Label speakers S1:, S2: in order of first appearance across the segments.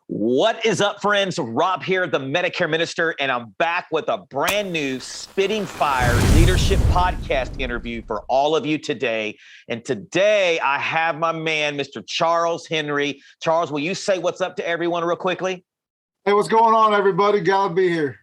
S1: What is up, friends? Rob here, the Medicare Minister, and I'm back with a brand new Spitting Fire Leadership Podcast interview for all of you today. And today I have my man, Mr. Charles Henry. Charles, will you say what's up to everyone real quickly?
S2: Hey, what's going on, everybody? Glad to be here.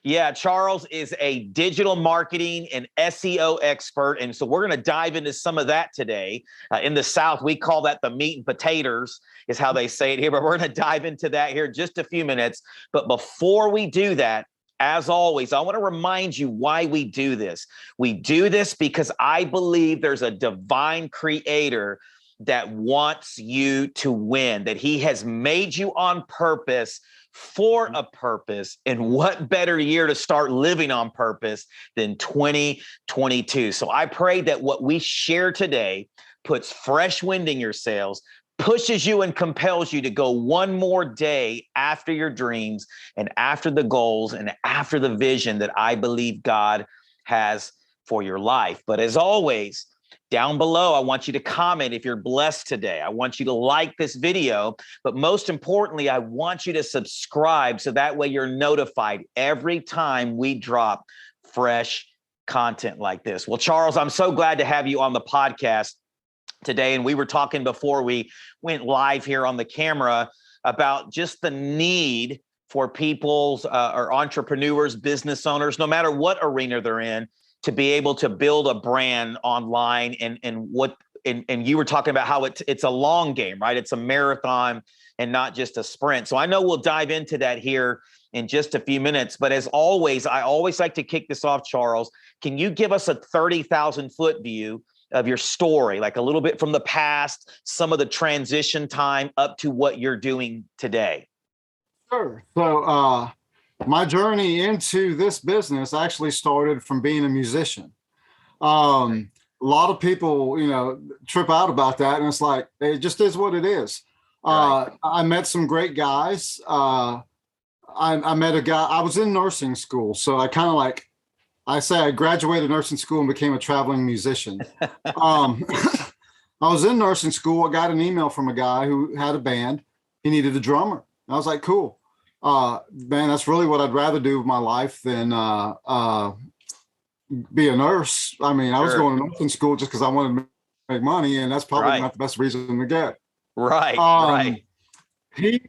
S1: Yeah, Charles is a digital marketing and SEO expert. And so we're going to dive into some of that today. In the South, we call that the meat and potatoes is how they say it here. But we're going to dive into that here in just a few minutes. But before we do that, as always, I want to remind you why we do this. We do this because I believe there's a divine creator that wants you to win, that he has made you on purpose for a purpose. And what better year to start living on purpose than 2022? So I pray that what we share today puts fresh wind in your sails, pushes you and compels you to go one more day after your dreams and after the goals and after the vision that I believe God has for your life. But as always, down below, I want you to comment if you're blessed today. I want you to like this video, but most importantly, I want you to subscribe so that way you're notified every time we drop fresh content like this. Well, Charles, I'm so glad to have you on the podcast today. And we were talking before we went live here on the camera about just the need for people's or entrepreneurs, business owners, no matter what arena they're in, to be able to build a brand online and you were talking about how it's a long game, right? It's a marathon and not just a sprint. So I know we'll dive into that here in just a few minutes. But as always, I always like to kick this off, Charles. Can you give us a 30,000 foot view of your story, like a little bit from the past, some of the transition time up to what you're doing today?
S2: Sure. So, my journey into this business actually started from being a musician. A lot of people, trip out about that, and it's like, it just is what it is. Right. I met some great guys. I met a guy, I was in nursing school. So I kind of I graduated nursing school and became a traveling musician. I was in nursing school. I got an email from a guy who had a band. He needed a drummer. I was like, cool. Man, that's really what I'd rather do with my life than be a nurse. I mean, I was going to nursing school just because I wanted to make money, and that's probably not the best reason to get.
S1: Right, right.
S2: He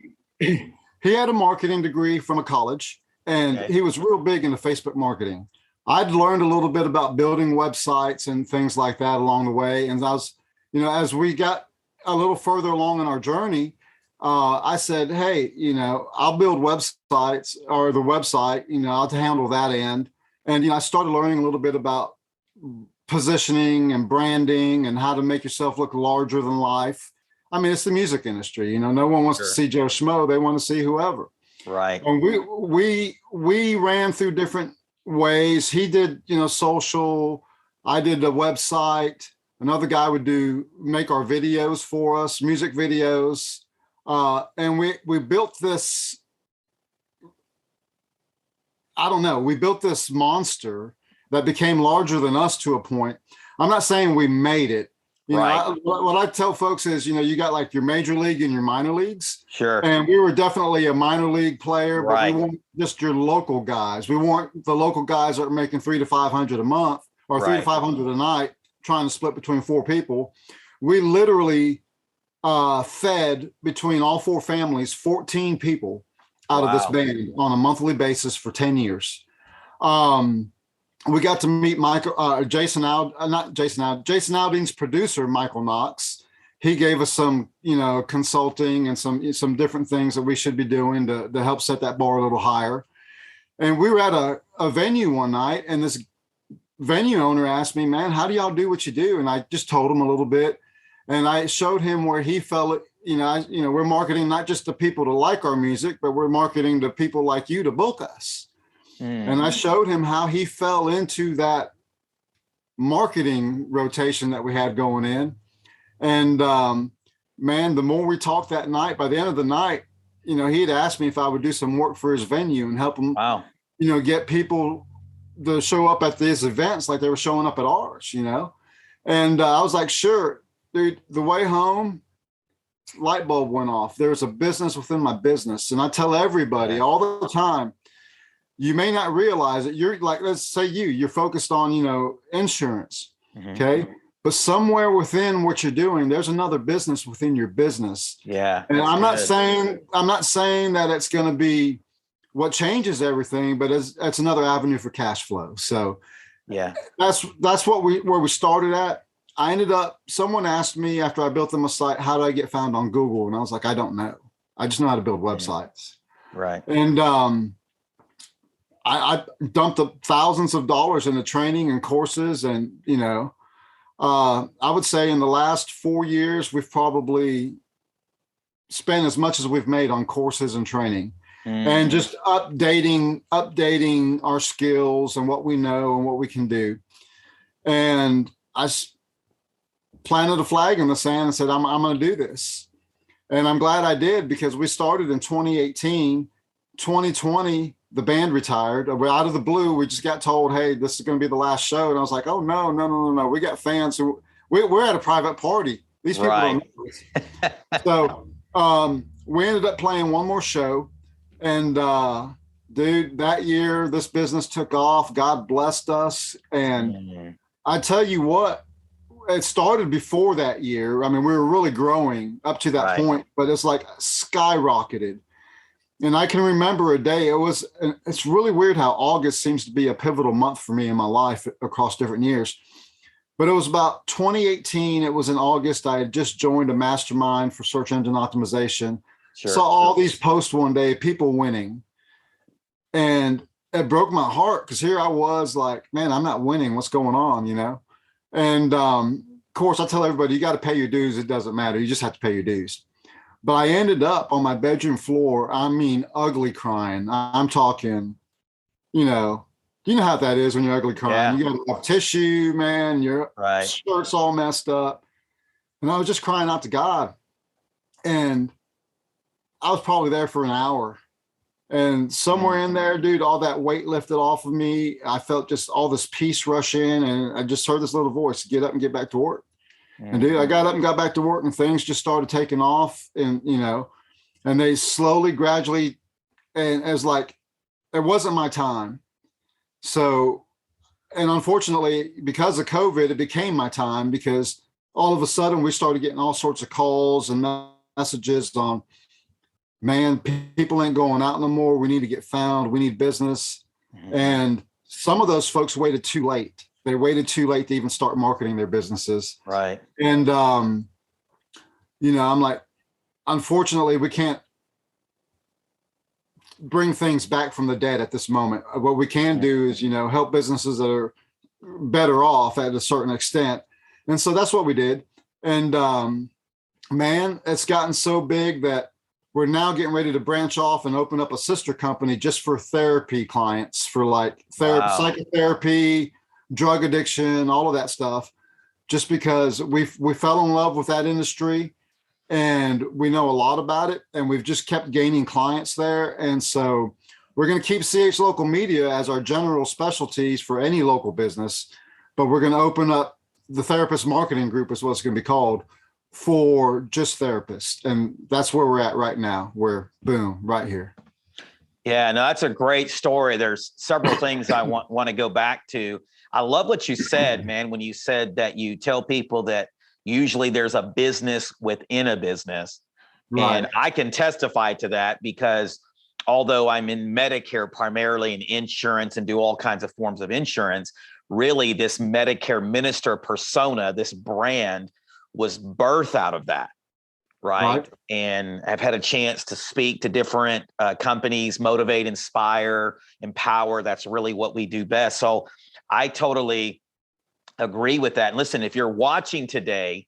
S2: had a marketing degree from a college, and he was real big into Facebook marketing. I'd learned a little bit about building websites and things like that along the way. And I was, as we got a little further along in our journey, I said, hey, I'll build websites or the website, I'll handle that end. And, I started learning a little bit about positioning and branding and how to make yourself look larger than life. I mean, it's the music industry, no one wants to see Joe Schmo. They want to see whoever.
S1: Right.
S2: And we ran through different ways. He did, social. I did the website. Another guy would make our videos for us, music videos. And we built this, we built this monster that became larger than us to a point. I'm not saying we made it. What I tell folks is, you got like your major league and your minor leagues. Sure. And we were definitely a minor league player, but we weren't just your local guys. We weren't the local guys that are making $300 to $500 a month or $300 to $500 a night, trying to split between 4 people. We literally fed between all 4 families, 14 people out of this band on a monthly basis for 10 years. We got to meet Jason Aldean's producer, Michael Knox. He gave us some, consulting and some different things that we should be doing to help set that bar a little higher. And we were at a venue one night, and this venue owner asked me, man, how do y'all do what you do? And I just told him a little bit. And I showed him where he felt it, we're marketing not just to people to like our music, but we're marketing to people like you to book us. And I showed him how he fell into that marketing rotation that we had going in. And man, the more we talked that night, by the end of the night, he had asked me if I would do some work for his venue and help him, get people to show up at these events like they were showing up at ours, And I was like, sure, dude, the way home, light bulb went off. There's a business within my business. And I tell everybody all the time, you may not realize it. You're like, let's say you're focused on, insurance. Okay. But somewhere within what you're doing, there's another business within your business.
S1: Yeah.
S2: And I'm not saying that it's going to be what changes everything, but it's another avenue for cash flow. So
S1: yeah,
S2: that's where we started at. I ended up, someone asked me after I built them a site, how do I get found on Google? And I was like, I don't know. I just know how to build websites.
S1: Right.
S2: And I dumped thousands of dollars into training and courses. And, I would say in the last 4 years, we've probably spent as much as we've made on courses and training. And just updating our skills and what we know and what we can do. And I planted a flag in the sand and said, I'm going to do this. And I'm glad I did, because we started in 2018, 2020, the band retired. We're out of the blue. We just got told, hey, this is going to be the last show. And I was like, oh, no. We got fans. We're at a private party. These people don't know this. So we ended up playing one more show. And dude, that year, this business took off. God blessed us. And I tell you what, it started before that year. I mean, we were really growing up to that point, but it's like skyrocketed. And I can remember a day, it's really weird how August seems to be a pivotal month for me in my life across different years. But it was about 2018. It was in August. I had just joined a mastermind for search engine optimization. Saw all these posts one day, people winning. And it broke my heart, because here I was like, man, I'm not winning. What's going on, And of course, I tell everybody, you got to pay your dues. It doesn't matter. You just have to pay your dues. But I ended up on my bedroom floor, I mean, ugly crying. I'm talking, you know how that is when you're ugly crying. You got to have tissue, man. Your shirt's all messed up. And I was just crying out to God. And I was probably there for an hour. And somewhere in there, dude, all that weight lifted off of me. I felt just all this peace rush in, and I just heard this little voice, get up and get back to work. And dude, I got up and got back to work, and things just started taking off. And, and they slowly, gradually, and it was like, it wasn't my time. So, and unfortunately, because of COVID, it became my time, because all of a sudden we started getting all sorts of calls and messages on, man, people ain't going out no more. We need to get found. We need business. And some of those folks waited too late. They waited too late to even start marketing their businesses. Right. And, I'm like, unfortunately, we can't bring things back from the dead at this moment. What we can do is, help businesses that are better off at a certain extent. And so that's what we did. And, man, it's gotten so big that we're now getting ready to branch off and open up a sister company just for therapy clients, for like psychotherapy, drug addiction, all of that stuff, just because we fell in love with that industry and we know a lot about it, and we've just kept gaining clients there. And so we're going to keep CH Local Media as our general specialties for any local business, but we're going to open up the Therapist Marketing Group, is what it's going to be called, for just therapists. And that's where we're at right now. We're boom, right here.
S1: Yeah, no, that's a great story. There's several things I want to go back to. I love what you said, man, when you said that you tell people that usually there's a business within a business. Right. And I can testify to that, because although I'm in Medicare primarily in insurance and do all kinds of forms of insurance, really this Medicare Minister persona, this brand, was birthed out of that, right? And I've had a chance to speak to different companies, motivate, inspire, empower. That's really what we do best. So I totally agree with that. And listen, if you're watching today,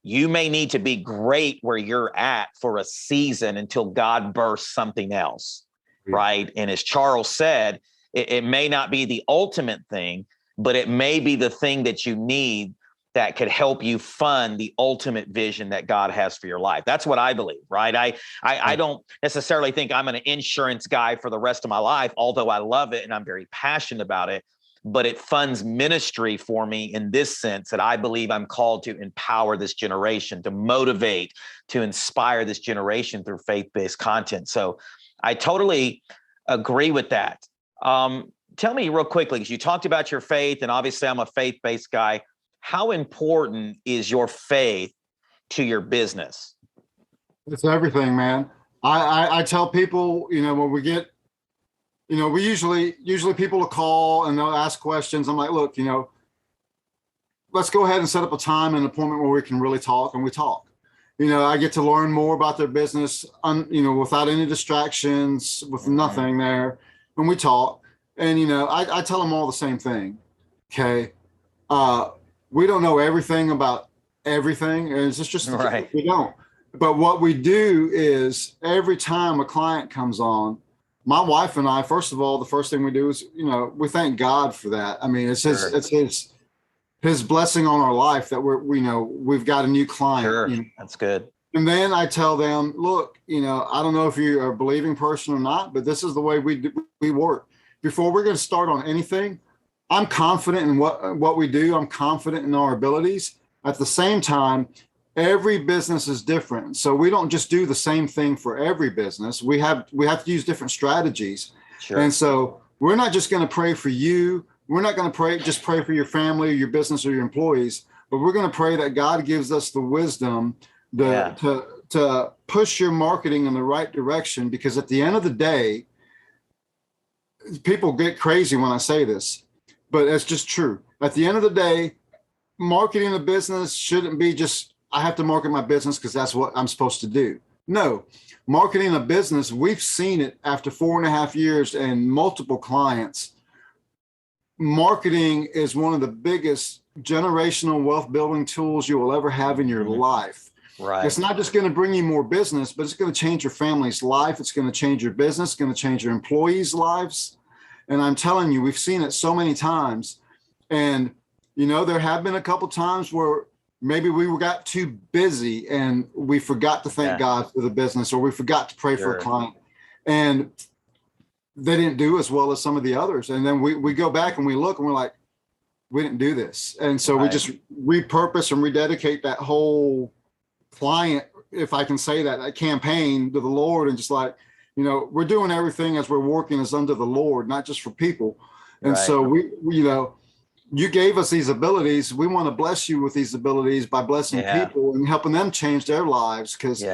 S1: you may need to be great where you're at for a season until God bursts something else, right? And as Charles said, it may not be the ultimate thing, but it may be the thing that you need that could help you fund the ultimate vision that God has for your life. That's what I believe, right? I don't necessarily think I'm an insurance guy for the rest of my life, although I love it and I'm very passionate about it. but it funds ministry for me in this sense that I believe I'm called to empower this generation, to motivate, to inspire this generation through faith-based content. So I totally agree with that. Tell me real quickly, because you talked about your faith, and obviously I'm a faith-based guy. How important is your faith to your business?
S2: It's everything, man. I tell people, when we get, we usually people will call and they'll ask questions. I'm like, look, let's go ahead and set up a time and appointment where we can really talk, and we talk. I get to learn more about their business, without any distractions, with nothing there, and we talk. And I tell them all the same thing. Okay, we don't know everything about everything, and it's just
S1: right.
S2: We don't. But what we do is every time a client comes on, my wife and I, first of all, the first thing we do is, we thank God for that. I mean, it's his blessing on our life that we've got a new client.
S1: Sure. That's good.
S2: And then I tell them, look, I don't know if you're a believing person or not, but this is the way we work. Before we're going to start on anything, I'm confident in what we do. I'm confident in our abilities. At the same time, every business is different. So we don't just do the same thing for every business. We have to use different strategies.
S1: Sure.
S2: And so we're not just going to pray for you. We're not going to just pray for your family or your business or your employees, but we're going to pray that God gives us the wisdom to push your marketing in the right direction. Because at the end of the day, people get crazy when I say this, but it's just true. At the end of the day, marketing a business shouldn't be just, I have to market my business because that's what I'm supposed to do. No, marketing a business, we've seen it after 4.5 years and multiple clients. Marketing is one of the biggest generational wealth building tools you will ever have in your life.
S1: Right.
S2: It's not just going to bring you more business, but it's going to change your family's life. It's going to change your business. It's going to change your employees' lives. And I'm telling you, we've seen it so many times. And, there have been a couple times where maybe we got too busy and we forgot to thank God for the business, or we forgot to pray for a client. And they didn't do as well as some of the others. And then we go back and we look and we're like, we didn't do this. And so we just repurpose and rededicate that whole client, if I can say that campaign, to the Lord, and just like, we're doing everything as we're working as unto the Lord, not just for people. And so we you gave us these abilities. We want to bless you with these abilities by blessing people and helping them change their lives. Because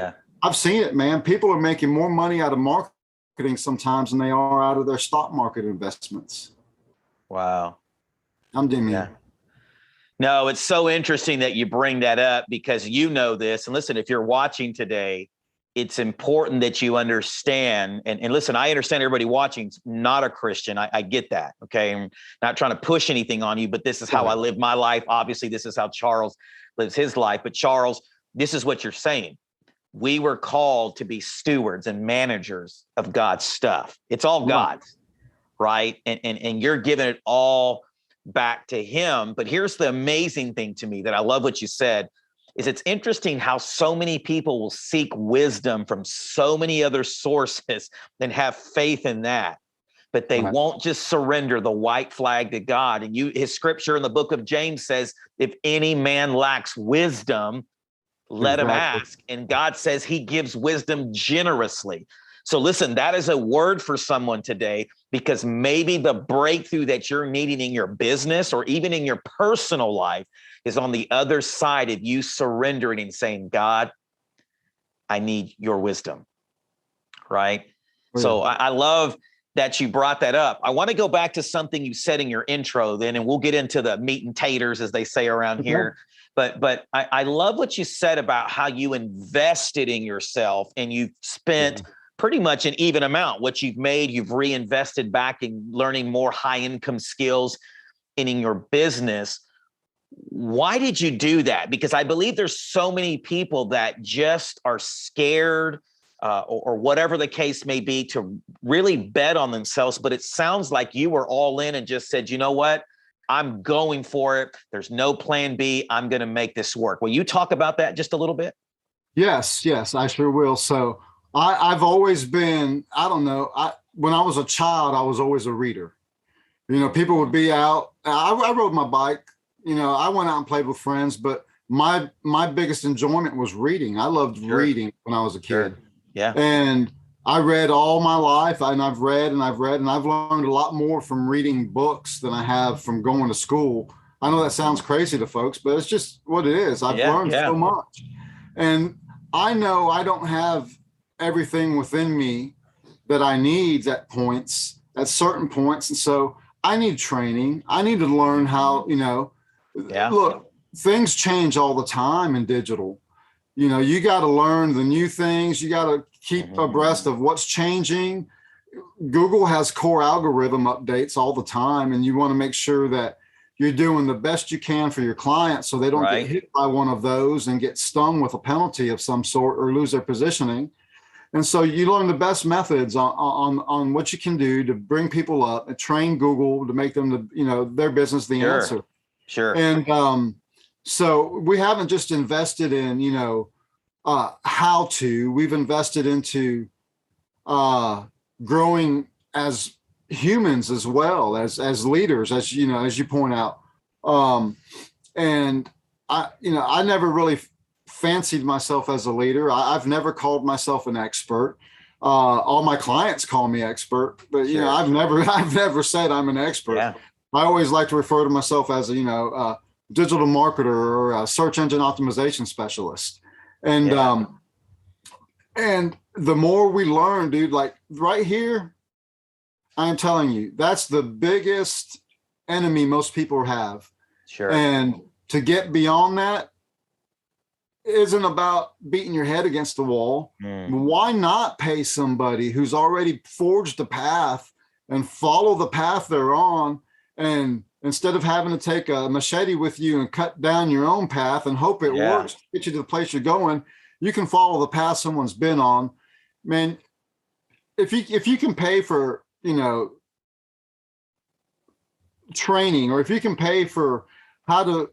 S2: I've seen it, man. People are making more money out of marketing sometimes than they are out of their stock market investments.
S1: Wow.
S2: I'm Demi.
S1: Yeah. No, it's so interesting that you bring that up, because you know this. And listen, if you're watching today, it's important that you understand. And listen, I understand everybody watching is not a Christian. I get that. Okay. I'm not trying to push anything on you, but this is how I live my life. Obviously, this is how Charles lives his life. But Charles, this is what you're saying. We were called to be stewards and managers of God's stuff. It's all God's, right? And you're giving it all back to him. But here's the amazing thing to me that I love what you said, is it's interesting how so many people will seek wisdom from so many other sources and have faith in that, but they won't just surrender the white flag to God. And his scripture in the book of James says, if any man lacks wisdom, let him ask. And God says he gives wisdom generously. So listen, that is a word for someone today, because maybe the breakthrough that you're needing in your business or even in your personal life is on the other side of you surrendering and saying, God, I need your wisdom, right? So I love that you brought that up. I want to go back to something you said in your intro then, and we'll get into the meat and taters, as they say around here. But I love what you said about how you invested in yourself, and you've spent pretty much an even amount. What you've made, you've reinvested back in learning more high income skills in your business. Why did you do that? Because I believe there's so many people that just are scared or whatever the case may be to really bet on themselves. But it sounds like you were all in and just said, you know what? I'm going for it. There's no plan B. I'm going to make this work. Will you talk about that just a little bit?
S2: Yes, I sure will. So I've always been, I don't know, when I was a child, I was always a reader. People would be out. I rode my bike. I went out and played with friends, but my biggest enjoyment was reading. I loved reading when I was a kid.
S1: Sure. Yeah.
S2: And I read all my life, and I've read and I've read, and I've learned a lot more from reading books than I have from going to school. I know that sounds crazy to folks, but it's just what it is. I've learned so much. And I know I don't have everything within me that I need at certain points. And so I need training. I need to learn how, look, things change all the time in digital. You got to learn the new things. You got to keep abreast of what's changing. Google has core algorithm updates all the time, and you want to make sure that you're doing the best you can for your clients so they don't get hit by one of those and get stung with a penalty of some sort or lose their positioning. And so you learn the best methods on what you can do to bring people up and train Google to make them their business the answer.
S1: Sure.
S2: And so we haven't just invested in we've invested into growing as humans as well as leaders, as you point out. And I never really fancied myself as a leader. I've never called myself an expert. All my clients call me expert, but I've never said I'm an expert.
S1: Yeah.
S2: I always like to refer to myself as a digital marketer or a search engine optimization specialist. And and the more we learn, dude, like right here, I'm telling you, that's the biggest enemy most people have.
S1: Sure.
S2: And to get beyond that isn't about beating your head against the wall. Why not pay somebody who's already forged the path and follow the path they're on? And instead of having to take a machete with you and cut down your own path and hope it works to get you to the place you're going, you can follow the path someone's been on. Man, if you can pay for, training, or if you can pay for how to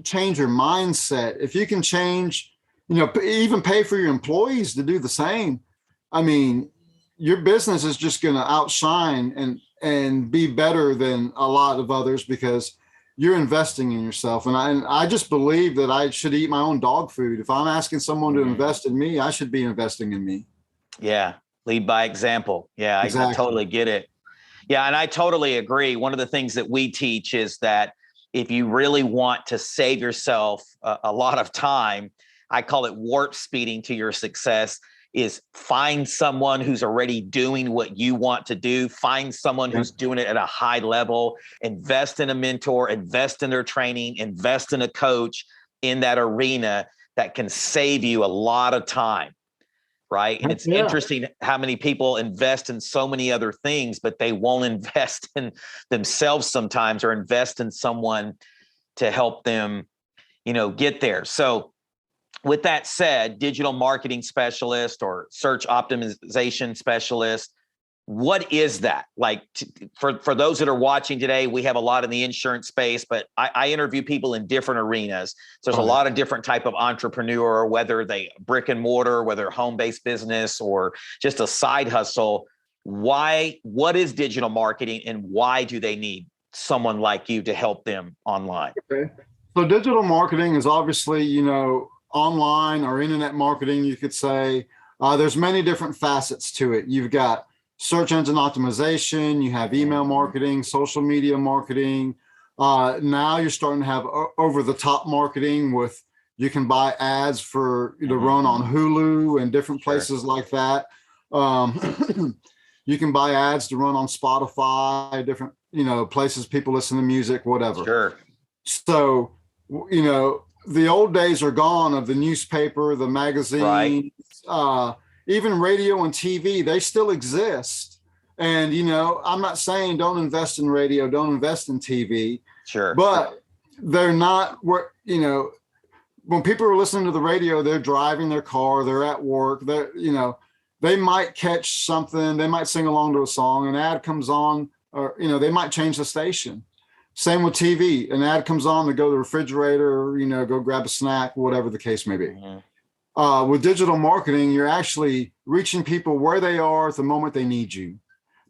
S2: change your mindset, if you can change, even pay for your employees to do the same, I mean, your business is just going to outshine and be better than a lot of others because you're investing in yourself. And I just believe that I should eat my own dog food. If I'm asking someone to invest in me, I should be investing in me.
S1: Yeah. Lead by example. Yeah. Exactly. I totally get it. Yeah. And I totally agree. One of the things that we teach is that if you really want to save yourself a lot of time, I call it warp speeding to your success, is find someone who's already doing what you want to do. Find someone who's doing it at a high level, invest in a mentor, invest in their training, invest in a coach in that arena that can save you a lot of time. Right. And it's interesting how many people invest in so many other things, but they won't invest in themselves sometimes, or invest in someone to help them, get there. So with that said, digital marketing specialist or search optimization specialist, what is that? Like for those that are watching today, we have a lot in the insurance space, but I interview people in different arenas. So there's a lot of different type of entrepreneur, whether they brick and mortar, whether home-based business or just a side hustle. What is digital marketing, and why do they need someone like you to help them online?
S2: Okay. So digital marketing is obviously, online or internet marketing, you could say. There's many different facets to it. You've got search engine optimization, you have email marketing, social media marketing. Now you're starting to have over-the-top marketing with, you can buy ads for to run on Hulu and different places like that. You can buy ads to run on Spotify, different places people listen to music, whatever.
S1: Sure.
S2: So the old days are gone of the newspaper, the magazine, even radio and TV. They still exist. And, I'm not saying don't invest in radio, don't invest in TV.
S1: Sure.
S2: But they're not, when people are listening to the radio, they're driving their car, they're at work, they might catch something, they might sing along to a song, an ad comes on, or, they might change the station. Same with TV. An ad comes on, to go to the refrigerator, go grab a snack, whatever the case may be. With digital marketing, you're actually reaching people where they are at the moment they need you,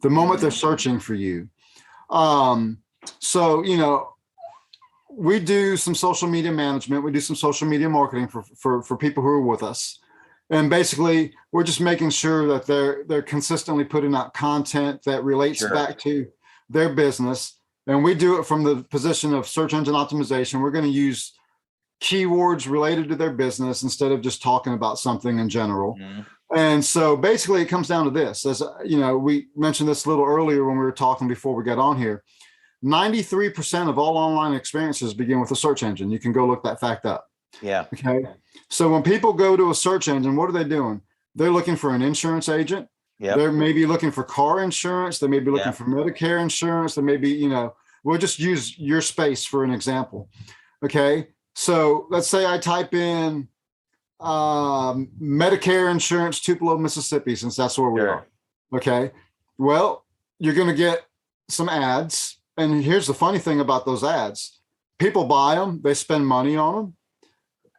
S2: the moment they're searching for you. So, we do some social media management. We do some social media marketing for people who are with us. And basically, we're just making sure that they're consistently putting out content that relates back to their business. And we do it from the position of search engine optimization. We're going to use keywords related to their business instead of just talking about something in general. And so basically it comes down to this. As we mentioned this a little earlier when we were talking before we got on here. 93% of all online experiences begin with a search engine. You can go look that fact up.
S1: Yeah.
S2: Okay. So when people go to a search engine, what are they doing? They're looking for an insurance agent.
S1: Yep.
S2: They're maybe looking for car insurance. They may be looking for Medicare insurance. They may be, we'll just use your space for an example. Okay. So let's say I type in Medicare insurance, Tupelo, Mississippi, since that's where we are. Okay. Well, you're going to get some ads. And here's the funny thing about those ads. People buy them, they spend money on them,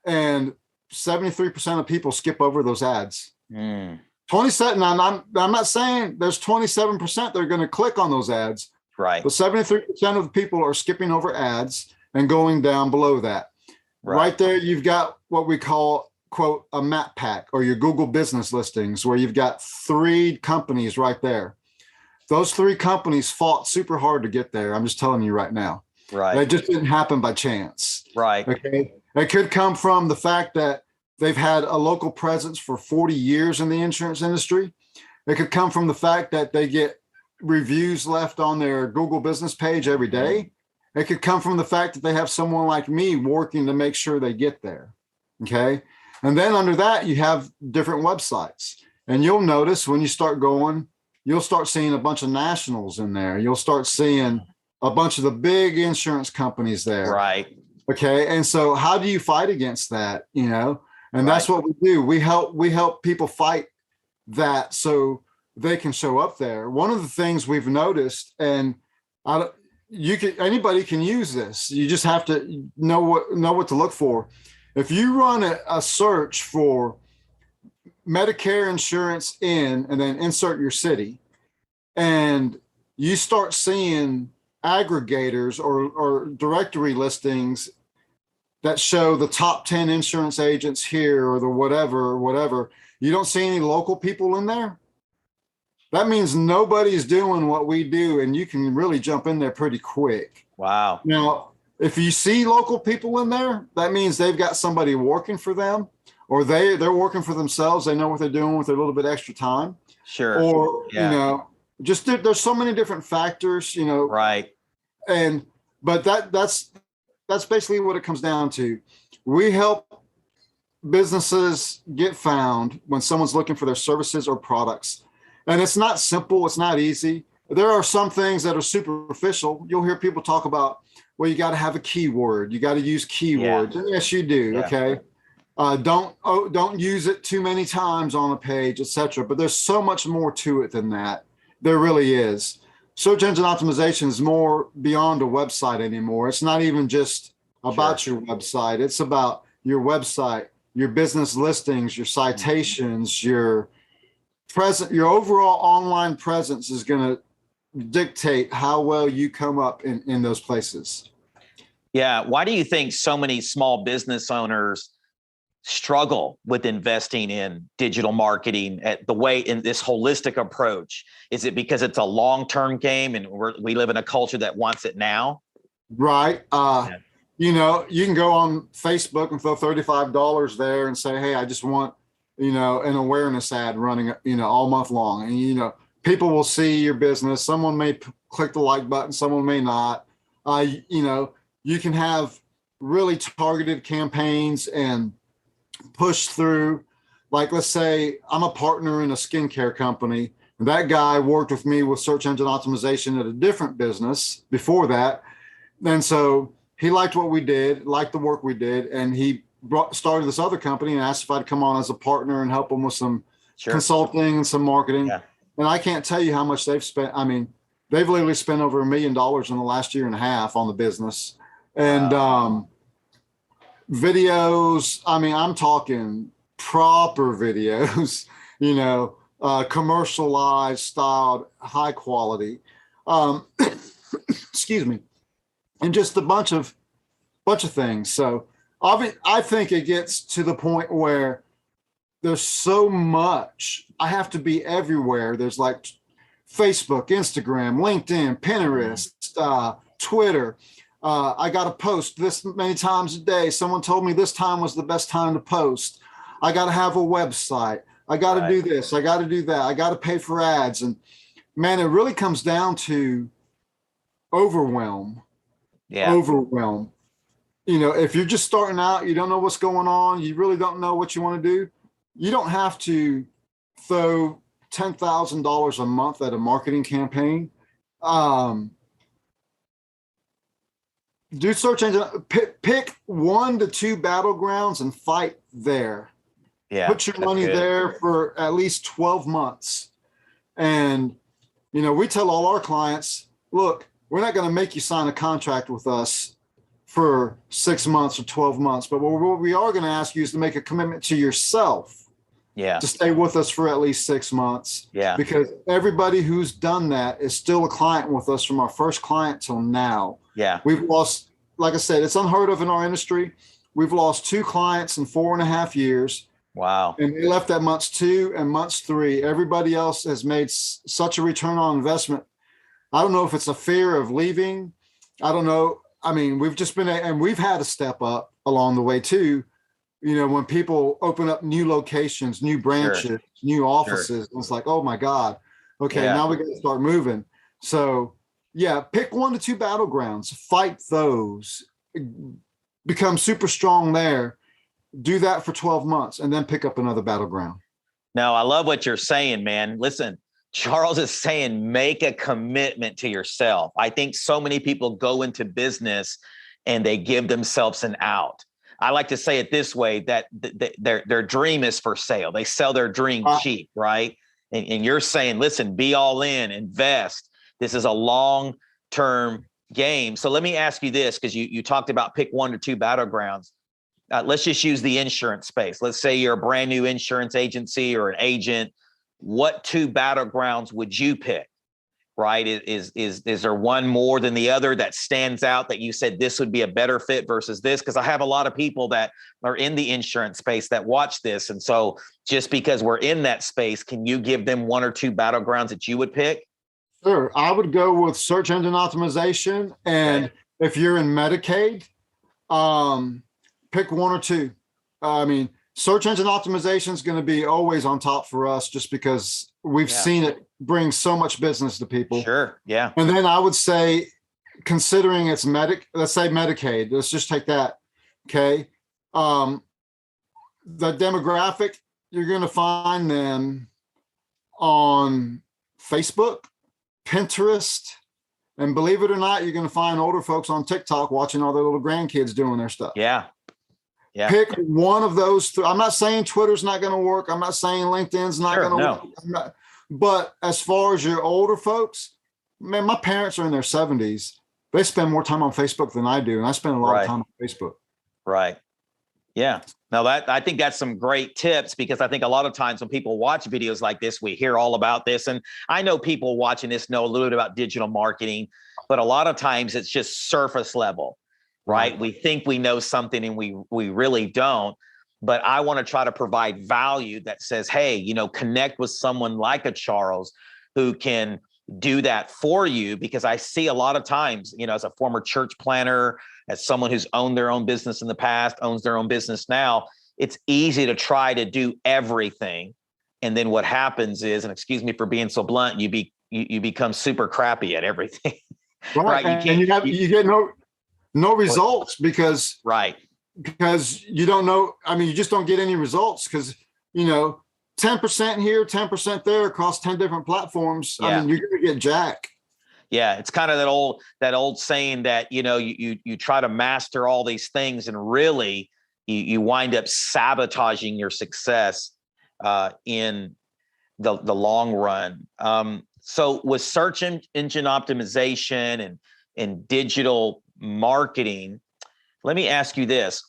S2: and 73% of people skip over those ads. 27, I'm not saying there's 27% that are going to click on those ads.
S1: Right.
S2: But 73% of the people are skipping over ads and going down below that. Right there, you've got what we call, quote, a map pack, or your Google business listings, where you've got 3 companies right there. Those 3 companies fought super hard to get there. I'm just telling you right now.
S1: Right.
S2: It just didn't happen by chance.
S1: Right.
S2: Okay. It could come from the fact that they've had a local presence for 40 years in the insurance industry. It could come from the fact that they get reviews left on their Google business page every day. It could come from the fact that they have someone like me working to make sure they get there. Okay. And then under that, you have different websites. And you'll notice when you start going, you'll start seeing a bunch of nationals in there. You'll start seeing a bunch of the big insurance companies there.
S1: Right.
S2: Okay. And so how do you fight against that? And that's what we do. We help people fight that so they can show up there. One of the things we've noticed, and anybody can use this. You just have to know what to look for. If you run a search for Medicare insurance and then insert your city, and you start seeing aggregators or directory listings that show the top 10 insurance agents here or the whatever, you don't see any local people in there. That means nobody's doing what we do, and you can really jump in there pretty quick.
S1: Wow.
S2: Now, if you see local people in there, that means they've got somebody working for them, or they're working for themselves. They know what they're doing with their little bit extra time.
S1: Sure.
S2: Or, just there's so many different factors,
S1: Right.
S2: But that's basically what it comes down to. We help businesses get found when someone's looking for their services or products. And it's not simple. It's not easy. There are some things that are superficial. You'll hear people talk about, well, you got to have a keyword. You got to use keywords. And yes, you do. Yeah. Okay. Don't use it too many times on a page, etc. But there's so much more to it than that. There really is. Search engine optimization is more beyond a website anymore. It's not even just about your website. It's about your website, your business listings, your citations, your overall online presence is going to dictate how well you come up in those places.
S1: Yeah. Why do you think so many small business owners struggle with investing in digital marketing in this holistic approach? Is it because it's a long-term game and we live in a culture that wants it now? Right.
S2: You can go on Facebook and throw $35 there and say, hey, I just want, an awareness ad running, all month long. And, people will see your business. Someone may click the like button. Someone may not. You can have really targeted campaigns and push through. Like, let's say I'm a partner in a skincare company. And that guy worked with me with search engine optimization at a different business before that. And so he liked what we did, liked the work we did. And he started this other company and asked if I'd come on as a partner and help him with some consulting and some marketing. Yeah. And I can't tell you how much they've spent. I mean, they've literally spent over $1 million in the last year and a half on the business. And videos, I'm talking proper videos, commercialized, styled, high quality. excuse me, and just a bunch of things. So I think it gets to the point where there's so much. I have to be everywhere. There's like Facebook, Instagram, LinkedIn, Pinterest, Twitter. I got to post this many times a day. Someone told me this time was the best time to post. I got to have a website. I got to do this. I got to do that. I got to pay for ads. And man, it really comes down to overwhelm.
S1: Yeah.
S2: Overwhelm. You know, if you're just starting out, you don't know what's going on, you really don't know what you want to do, you don't have to throw $10,000 a month at a marketing campaign. Do search engine, pick 1 to 2 battlegrounds and fight there.
S1: Yeah.
S2: Put your money there for at least 12 months. And, you know, we tell all our clients, look, we're not going to make you sign a contract with us for 6 months or 12 months. But what we are going to ask you is to make a commitment to yourself.
S1: Yeah.
S2: To stay with us for at least 6 months.
S1: Yeah.
S2: Because everybody who's done that is still a client with us from our first client till now.
S1: Yeah.
S2: We've lost, like I said, it's unheard of in our industry. We've lost 2 clients in 4.5 years.
S1: Wow.
S2: And they left at months 2 and months 3. Everybody else has made such a return on investment. I don't know if it's a fear of leaving. I don't know. I mean, we've just been, and we've had to step up along the way too. You know, when people open up new locations, new branches, new offices, it's like, oh my God. Okay, now we got to start moving. So yeah, pick 1 to 2 battlegrounds, fight those, become super strong there, do that for 12 months, and then pick up another battleground.
S1: No, I love what you're saying, man. Listen, Charles is saying, make a commitment to yourself. I think so many people go into business and they give themselves an out. I like to say it this way, that their dream is for sale. They sell their dream cheap, right? And you're saying, listen, be all in, invest. This is a long-term game. So let me ask you this, because you talked about pick 1 to 2 battlegrounds. Let's just use the insurance space. Let's say you're a brand new insurance agency or an agent. What 2 battlegrounds would you pick? Right? Is there one more than the other that stands out that you said this would be a better fit versus this? Because I have a lot of people that are in the insurance space that watch this. And so just because we're in that space, can you give them 1 or 2 battlegrounds that you would pick?
S2: Sure. I would go with search engine optimization. And if you're in Medicaid, pick 1 or 2. I mean, search engine optimization is going to be always on top for us just because we've seen it bring so much business to people.
S1: Sure. Yeah.
S2: And then I would say, considering it's let's say Medicaid, let's just take that. Okay. The demographic, you're going to find them on Facebook, Pinterest, and believe it or not, you're going to find older folks on TikTok watching all their little grandkids doing their stuff.
S1: Yeah. Yeah.
S2: Pick one of those. I'm not saying Twitter's not going to work. I'm not saying LinkedIn's not going to work. But as far as your older folks, man, my parents are in their 70s. They spend more time on Facebook than I do. And I spend a lot of time on Facebook.
S1: Right. Yeah. Now I think that's some great tips, because I think a lot of times when people watch videos like this, we hear all about this. And I know people watching this know a little bit about digital marketing, but a lot of times it's just surface level, right? We think we know something and we really don't. But I want to try to provide value that says, hey, you know, connect with someone like a Charles who can do that for you. Because I see a lot of times, you know, as a former church planner, as someone who's owned their own business in the past, owns their own business now, it's easy to try to do everything. And then what happens is, and excuse me for being so blunt, you become super crappy at everything.
S2: Right. And you get no results because you don't know. I mean, you just don't get any results because, you know, 10% here, 10% there across 10 different platforms. I mean, you're going to get jack.
S1: Yeah. It's kind of that old saying that, you know, you try to master all these things and really you wind up sabotaging your success in the long run. So with search engine optimization and digital marketing, let me ask you this.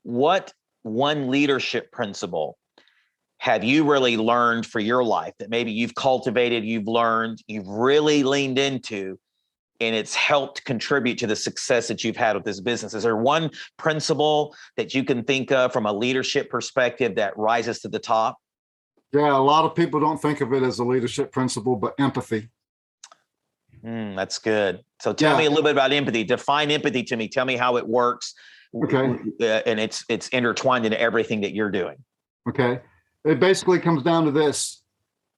S1: What one leadership principle have you really learned for your life that maybe you've cultivated, you've learned, you've really leaned into, and it's helped contribute to the success that you've had with this business. Is there one principle that you can think of from a leadership perspective that rises to the top?
S2: Yeah, a lot of people don't think of it as a leadership principle, but empathy.
S1: That's good. So tell me a little bit about empathy. Define empathy to me. Tell me how it works.
S2: Okay.
S1: And it's intertwined into everything that you're doing.
S2: Okay. It basically comes down to this.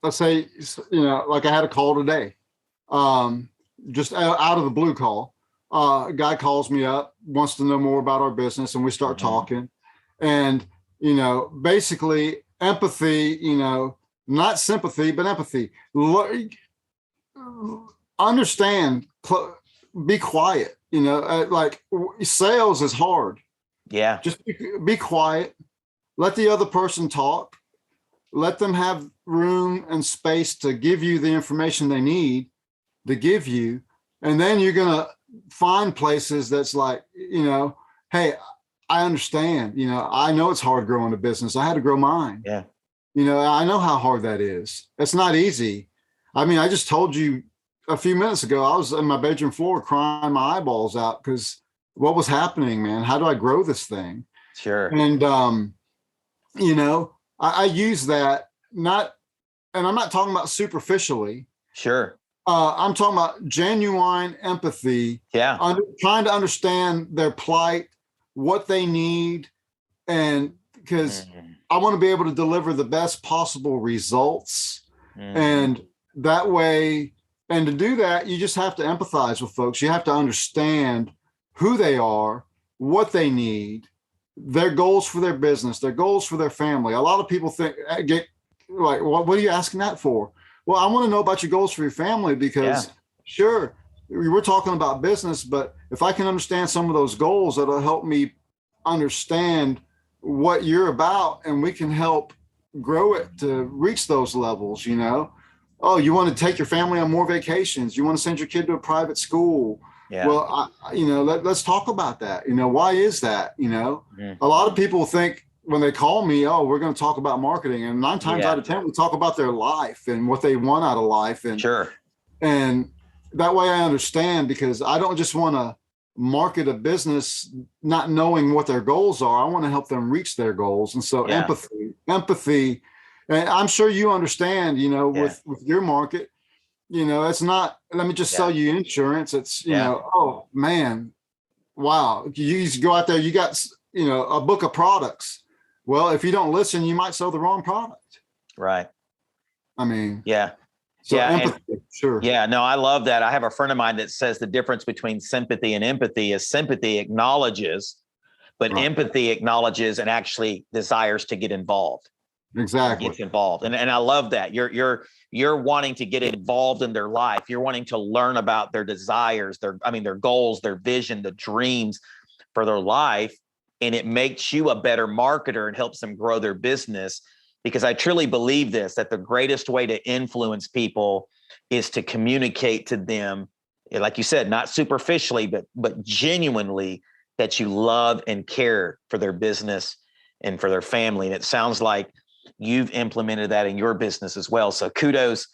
S2: Let's say, like I had a call today, just out of the blue call. A guy calls me up, wants to know more about our business, and we start talking. And, basically empathy, not sympathy, but empathy. Understand, be quiet, like sales is hard.
S1: Yeah.
S2: Just be quiet. Let the other person talk. Let them have room and space to give you the information they need to give you. And then you're going to find places that's like, hey, I understand, I know it's hard growing a business. I had to grow mine.
S1: Yeah.
S2: I know how hard that is. It's not easy. I mean, I just told you a few minutes ago, I was on my bedroom floor crying my eyeballs out because what was happening, man? How do I grow this thing?
S1: Sure.
S2: And, I use that and I'm not talking about superficially.
S1: Sure.
S2: I'm talking about genuine empathy.
S1: Yeah.
S2: Trying to understand their plight, what they need, and because I want to be able to deliver the best possible results. And that way, and to do that, you just have to empathize with folks. You have to understand who they are, what they need, their goals for their business, their goals for their family. A lot of people get like, what are you asking that for? Well, I want to know about your goals for your family because sure, we're talking about business, but if I can understand some of those goals, that'll help me understand what you're about, and we can help grow it to reach those levels. Oh, you want to take your family on more vacations. You want to send your kid to a private school. Yeah. Well, let's talk about that. Why is that? A lot of people think when they call me, oh, we're going to talk about marketing. And 9 times out of 10, we talk about their life and what they want out of life. And
S1: sure.
S2: And that way I understand, because I don't just want to market a business not knowing what their goals are. I want to help them reach their goals. And so empathy, and I'm sure you understand, with your market, it's not, let me just sell you insurance. It's, oh man, wow. You just go out there, you got, a book of products. Well, if you don't listen, you might sell the wrong product.
S1: Right.
S2: I mean,
S1: So
S2: empathy, sure.
S1: Yeah, no, I love that. I have a friend of mine that says the difference between sympathy and empathy is sympathy acknowledges, but empathy acknowledges and actually desires to get involved.
S2: Exactly.
S1: Gets involved. And I love that. You're wanting to get involved in their life. You're wanting to learn about their desires, their goals, their vision, the dreams for their life. And it makes you a better marketer and helps them grow their business. Because I truly believe this, that the greatest way to influence people is to communicate to them, like you said, not superficially, but genuinely, that you love and care for their business and for their family. And it sounds like you've implemented that in your business as well. So kudos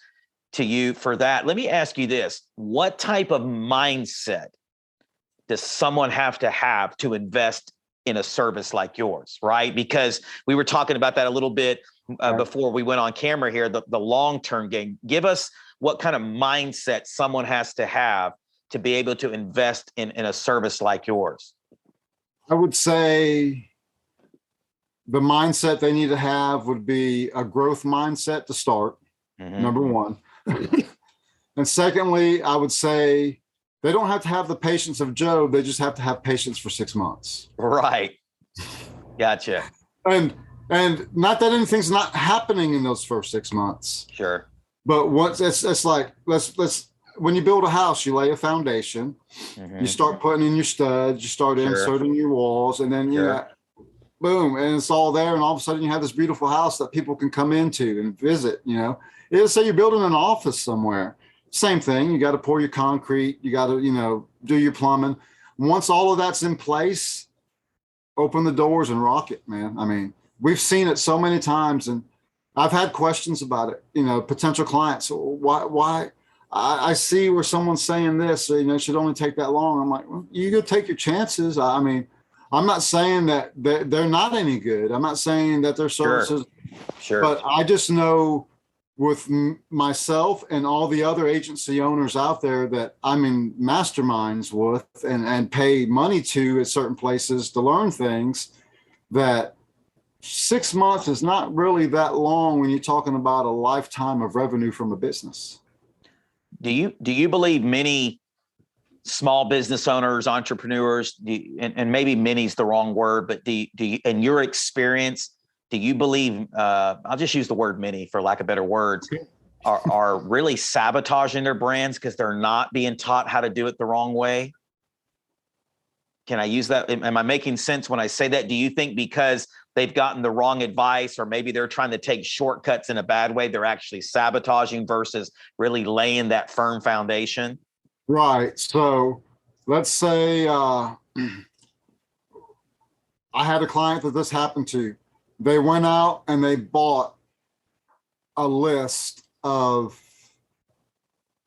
S1: to you for that. Let me ask you this. What type of mindset does someone have to invest in a service like yours, right? Because we were talking about that a little bit before we went on camera here, the long-term game. Give us what kind of mindset someone has to be able to invest in a service like yours.
S2: I would say the mindset they need to have would be a growth mindset to start, number one. And secondly, I would say they don't have to have the patience of Job. They just have to have patience for 6 months.
S1: Right. Gotcha.
S2: And not that anything's not happening in those first 6 months.
S1: Sure.
S2: But once it's like, let's when you build a house, you lay a foundation, you start putting in your studs, you start inserting your walls, and then boom, and it's all there. And all of a sudden you have this beautiful house that people can come into and visit, Let's say you're building an office somewhere. Same thing. You got to pour your concrete. You got to, do your plumbing. Once all of that's in place, open the doors and rock it, man. I mean, we've seen it so many times, and I've had questions about it. Potential clients. Why? I see where someone's saying this, so, it should only take that long. I'm like, well, you go take your chances. I mean, I'm not saying that they're not any good. I'm not saying that their services,
S1: Sure.
S2: but I just know with myself and all the other agency owners out there that I'm in masterminds with and pay money to at certain places to learn things, that 6 months is not really that long when you're talking about a lifetime of revenue from a business.
S1: Do you believe many small business owners, entrepreneurs, and maybe many's the wrong word, but do you, in your experience, do you believe, I'll just use the word many for lack of better words, are really sabotaging their brands because they're not being taught how to do it the wrong way? Can I use that? Am I making sense when I say that? Do you think because they've gotten the wrong advice, or maybe they're trying to take shortcuts in a bad way, they're actually sabotaging versus really laying that firm foundation?
S2: Right. So let's say I had a client that this happened to. They went out and they bought a list of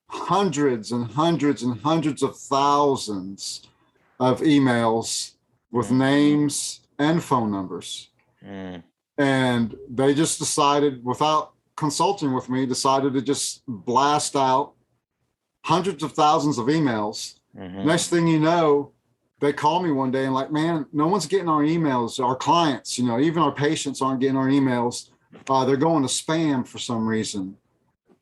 S2: hundreds and hundreds and hundreds of thousands of emails with names and phone numbers. And they just decided, without consulting with me, decided to just blast out hundreds of thousands of emails. Next thing you know, they call me one day and like, man, no one's getting our emails. Our clients, even our patients aren't getting our emails. They're going to spam for some reason.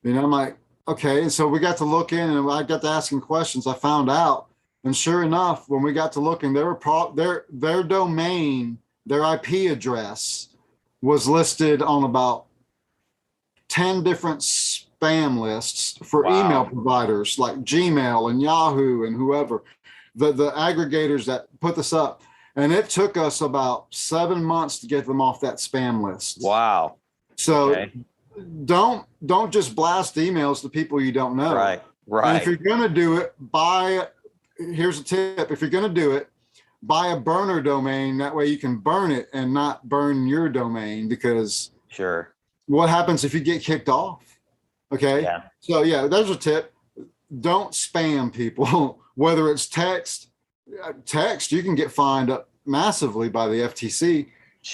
S2: I'm like, okay. And so we got to look in, and I got to asking questions. I found out, and sure enough, when we got to looking, their domain, their IP address was listed on about 10 different spam lists for email providers like Gmail and Yahoo and whoever, the aggregators that put this up. And it took us about 7 months to get them off that spam list.
S1: Wow.
S2: So
S1: okay.
S2: don't just blast emails to people you don't know.
S1: Right.
S2: And if you're going to do it, here's a tip. If you're going to do it, buy a burner domain. That way you can burn it and not burn your domain, because what happens if you get kicked off? Okay.
S1: Yeah.
S2: So yeah, there's a tip. Don't spam people, whether it's text, you can get fined up massively by the FTC.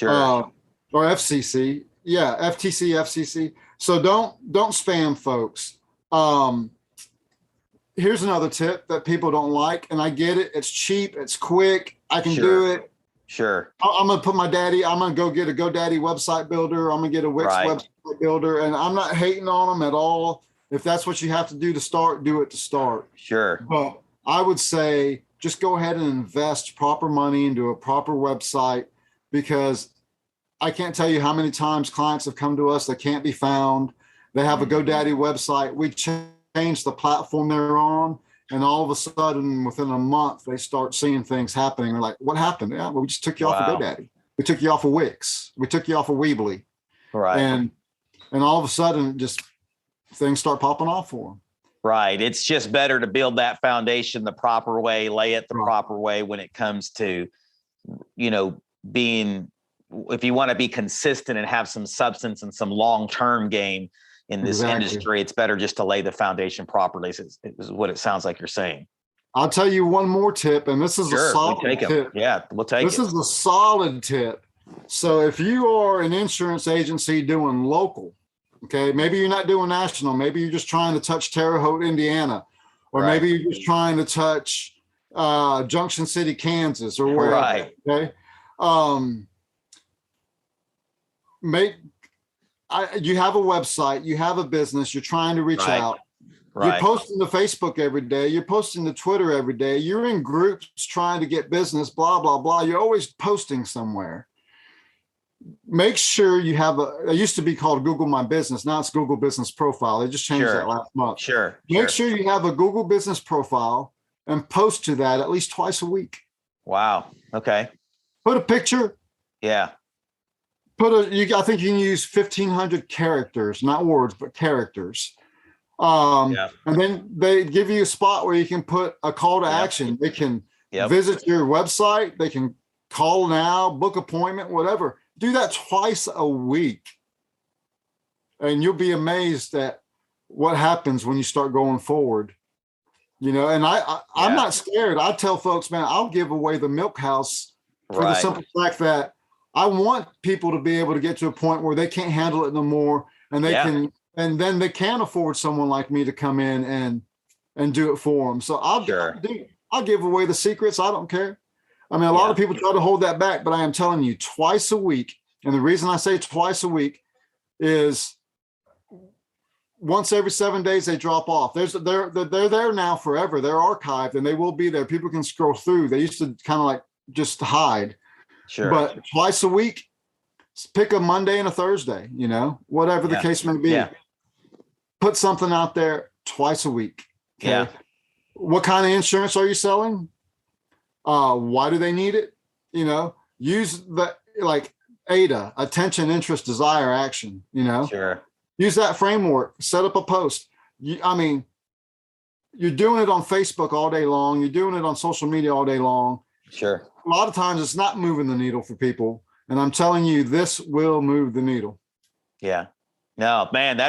S2: Or FCC. Yeah. FTC, FCC. So don't spam folks. Here's another tip that people don't like, and I get it. It's cheap. It's quick. I can do it. I'm going to put I'm going to go get a GoDaddy website builder. I'm going to get a Wix website builder, and I'm not hating on them at all. If that's what you have to do to start, do it to start. But I would say just go ahead and invest proper money into a proper website, because I can't tell you how many times clients have come to us that can't be found. They have a GoDaddy website. We change the platform they're on, and all of a sudden within a month they start seeing things happening. They're like, what happened? Yeah, well, we just took you off of GoDaddy. We took you off of Wix. We took you off of Weebly. And all of a sudden just things start popping off for them.
S1: It's just better to build that foundation the proper way, lay it the proper way when it comes to, being, if you want to be consistent and have some substance and some long-term game in this industry, it's better just to lay the foundation properly, is what it sounds like you're saying.
S2: I'll tell you one more tip, and this is a solid tip.
S1: Yeah, we'll take it.
S2: This is a solid tip. So if you are an insurance agency doing local, okay, maybe you're not doing national, maybe you're just trying to touch Terre Haute, Indiana, or maybe you're just trying to touch Junction City, Kansas, or wherever. Okay. You have a website, you have a business, you're trying to reach out. You're posting to Facebook every day, you're posting to Twitter every day, you're in groups trying to get business, blah, blah, blah. You're always posting somewhere. Make sure you have it used to be called Google My Business. Now it's Google Business Profile. They just changed that last month. Make sure you have a Google Business Profile and post to that at least twice a week.
S1: Wow. Okay.
S2: Put a picture.
S1: Yeah.
S2: I think you can use 1,500 characters, not words, but characters. And then they give you a spot where you can put a call to action. They can visit your website. They can call now, book appointment, whatever. Do that twice a week. And you'll be amazed at what happens when you start going forward. And I'm not scared. I tell folks, man, I'll give away the milk house for the simple fact that I want people to be able to get to a point where they can't handle it no more, and and then they can afford someone like me to come in and do it for them. So I'll give away the secrets. I don't care. I mean, a lot of people try to hold that back, but I am telling you, twice a week. And the reason I say twice a week is once every 7 days they drop off. They're there now forever. They're archived and they will be there. People can scroll through. They used to kind of like just hide. Sure. But twice a week, pick a Monday and a Thursday, whatever the case may be. Yeah. Put something out there twice a week. Okay? Yeah. What kind of insurance are you selling? Why do they need it? Use the AIDA, attention, interest, desire, action, Sure. Use that framework, set up a post. You're doing it on Facebook all day long. You're doing it on social media all day long. Sure. A lot of times it's not moving the needle for people. And I'm telling you, this will move the needle. Yeah. No, man,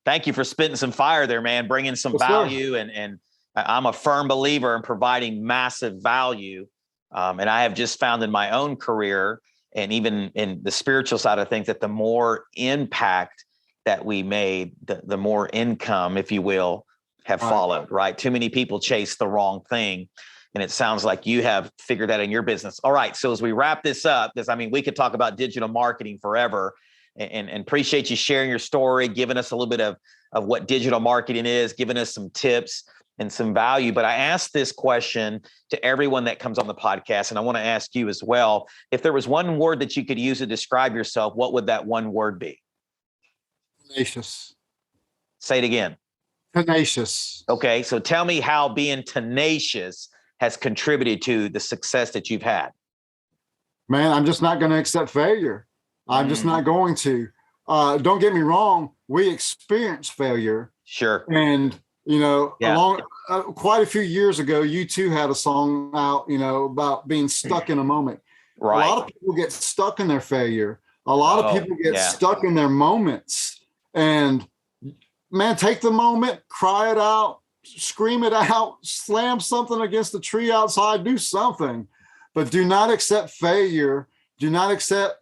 S2: thank you for spitting some fire there, man, bringing some value. And I'm a firm believer in providing massive value. And I have just found in my own career and even in the spiritual side of things that the more impact that we made, the more income, if you will, have followed, right? Too many people chase the wrong thing. And it sounds like you have figured that in your business. All right. So as we wrap this up, because we could talk about digital marketing forever, and appreciate you sharing your story, giving us a little bit of what digital marketing is, giving us some tips and some value. But I asked this question to everyone that comes on the podcast, and I want to ask you as well. If there was one word that you could use to describe yourself, what would that one word be? Tenacious. Say it again. Tenacious. Okay. So tell me how being tenacious has contributed to the success that you've had. Man, I'm just not going to accept failure. I'm just not going to. Don't get me wrong. We experience failure. Sure. And, along quite a few years ago, U2 had a song out, about being stuck in a moment. Right. A lot of people get stuck in their failure. A lot of people get stuck in their moments. And man, take the moment, cry it out, scream it out, slam something against the tree outside, do something, but do not accept failure. Do not accept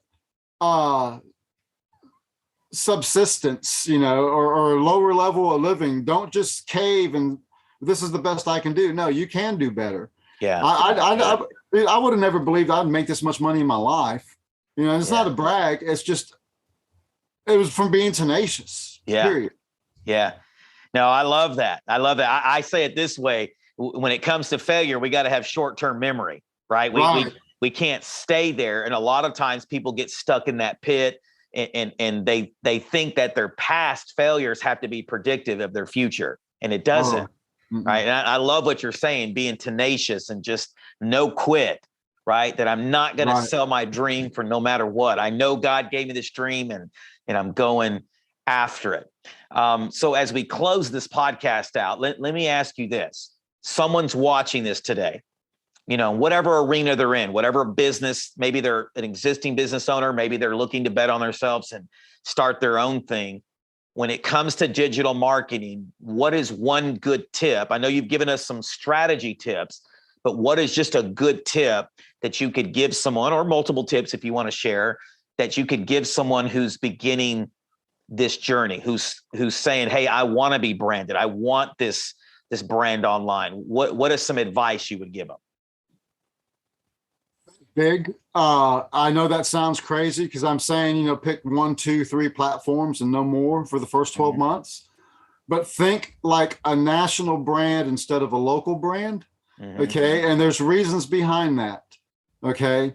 S2: subsistence, or lower level of living. Don't just cave and this is the best I can do. No, you can do better. Yeah. I would have never believed I'd make this much money in my life. It's not a brag. It's just, it was from being tenacious. Yeah. Period. Yeah. No, I love that. I say it this way. When it comes to failure, we got to have short-term memory, right? We can't stay there. And a lot of times people get stuck in that pit and they think that their past failures have to be predictive of their future. And it doesn't, right? And I love what you're saying, being tenacious and just no quit, right? That I'm not going to sell my dream for no matter what. I know God gave me this dream and I'm going after it. So as we close this podcast out, let me ask you this. Someone's watching this today, whatever arena they're in, whatever business, maybe they're an existing business owner, maybe they're looking to bet on themselves and start their own thing. When it comes to digital marketing, what is one good tip? I know you've given us some strategy tips, but what is just a good tip that you could give someone, or multiple tips if you want to share, that you could give someone who's beginning this journey, who's saying, hey, I want to be branded. I want this brand online. What is some advice you would give them? Big. I know that sounds crazy because I'm saying, pick 1, 2, 3 platforms and no more for the first 12 months, but think like a national brand instead of a local brand. Okay. And there's reasons behind that. Okay.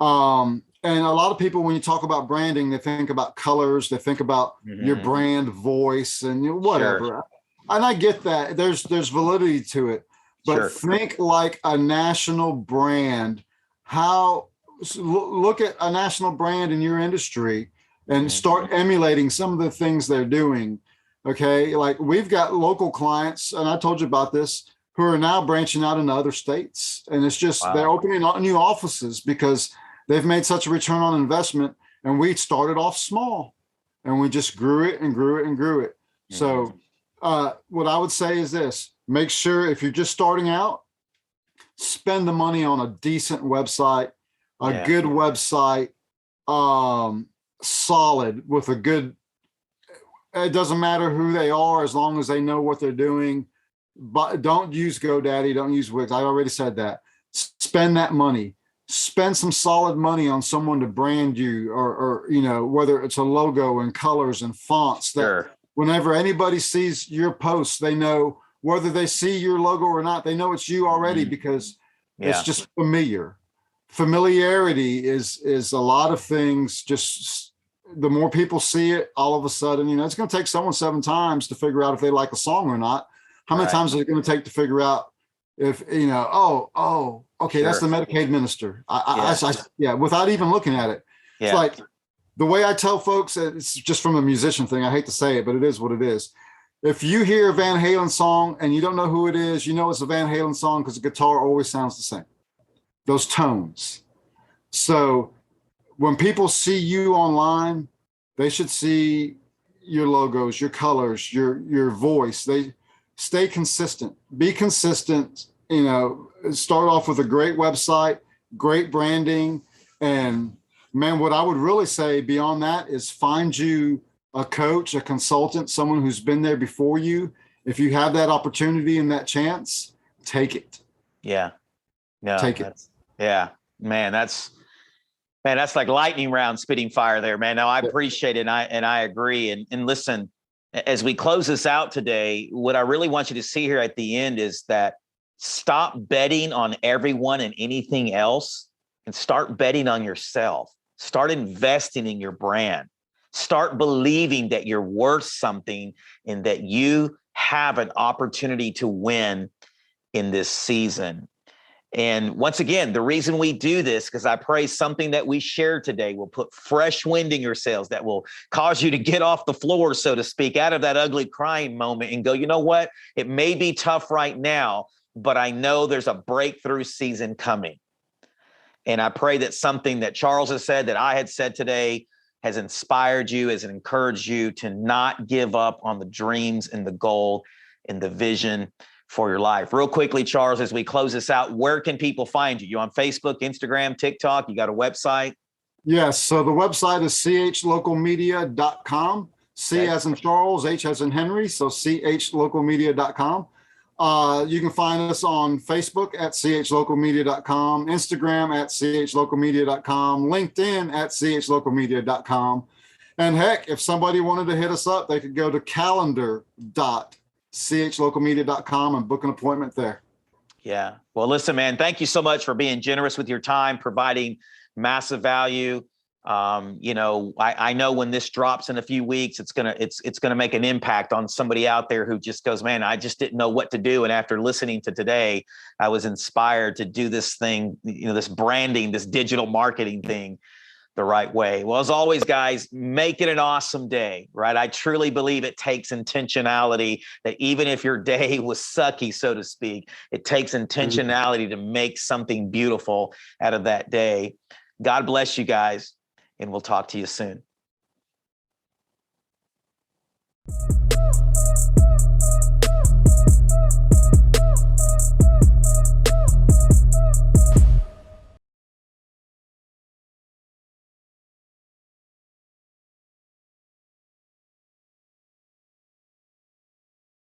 S2: And a lot of people, when you talk about branding, they think about colors, they think about your brand voice and whatever. Sure. And I get that. There's validity to it. But think like a national brand. Look at a national brand in your industry and start emulating some of the things they're doing. Okay. Like we've got local clients, and I told you about this, who are now branching out into other states. And it's just, they're opening new offices because they've made such a return on investment, and we started off small and we just grew it and grew it and grew it. So what I would say is this: make sure if you're just starting out, spend the money on a decent website, a good website, solid with a good, it doesn't matter who they are as long as they know what they're doing. But don't use GoDaddy, don't use Wix. I already said that. Spend that money. Spend some solid money on someone to brand you, or whether it's a logo and colors and fonts that whenever anybody sees your posts, they know, whether they see your logo or not, they know it's you already because it's just familiar. Familiarity is a lot of things. Just the more people see it, all of a sudden, it's going to take someone 7 times to figure out if they like a song or not. How many times is it going to take to figure out if, okay, that's the Medicaid minister. Without even looking at it. It's like the way I tell folks, it's just from a musician thing. I hate to say it, but it is what it is. If you hear a Van Halen song and you don't know who it is, you know it's a Van Halen song because the guitar always sounds the same. Those tones. So when people see you online, they should see your logos, your colors, your voice. They stay consistent, be consistent, start off with a great website, great branding. And man, what I would really say beyond that is find you a coach, a consultant, someone who's been there before you. If you have that opportunity and that chance, take it.
S1: Yeah. No,
S2: take it.
S1: Yeah, man, that's like lightning round spitting fire there, man. Now I appreciate it. And I agree. And listen, as we close this out today, what I really want you to see here at the end is that stop betting on everyone and anything else and start betting on yourself. Start investing in your brand. Start believing that you're worth something and that you have an opportunity to win in this season. And once again, the reason we do this, because I pray something that we share today will put fresh wind in your sails, that will cause you to get off the floor, so to speak, out of that ugly crying moment and go, you know what? It may be tough right now, but I know there's a breakthrough season coming. And I pray that something that Charles has said, that I had said today, has inspired you, has encouraged you to not give up on the dreams and the goal and the vision for your life. Real quickly, Charles, as we close this out, where can people find you? You on Facebook, Instagram, TikTok? You got a website?
S2: Yes. So the website is chlocalmedia.com. C as in Charles, H as in Henry. So chlocalmedia.com. You can find us on Facebook at chlocalmedia.com, Instagram at chlocalmedia.com, LinkedIn at chlocalmedia.com. And heck, if somebody wanted to hit us up, they could go to calendar.chlocalmedia.com and book an appointment there.
S1: Yeah. Well, listen, man, thank you so much for being generous with your time, providing massive value. I know when this drops in a few weeks, it's gonna make an impact on somebody out there who just goes, man, I just didn't know what to do. And after listening to today, I was inspired to do this thing, this branding, this digital marketing thing the right way. Well, as always, guys, make it an awesome day, right? I truly believe it takes intentionality, that even if your day was sucky, so to speak, it takes intentionality to make something beautiful out of that day. God bless you guys, and we'll talk to you soon.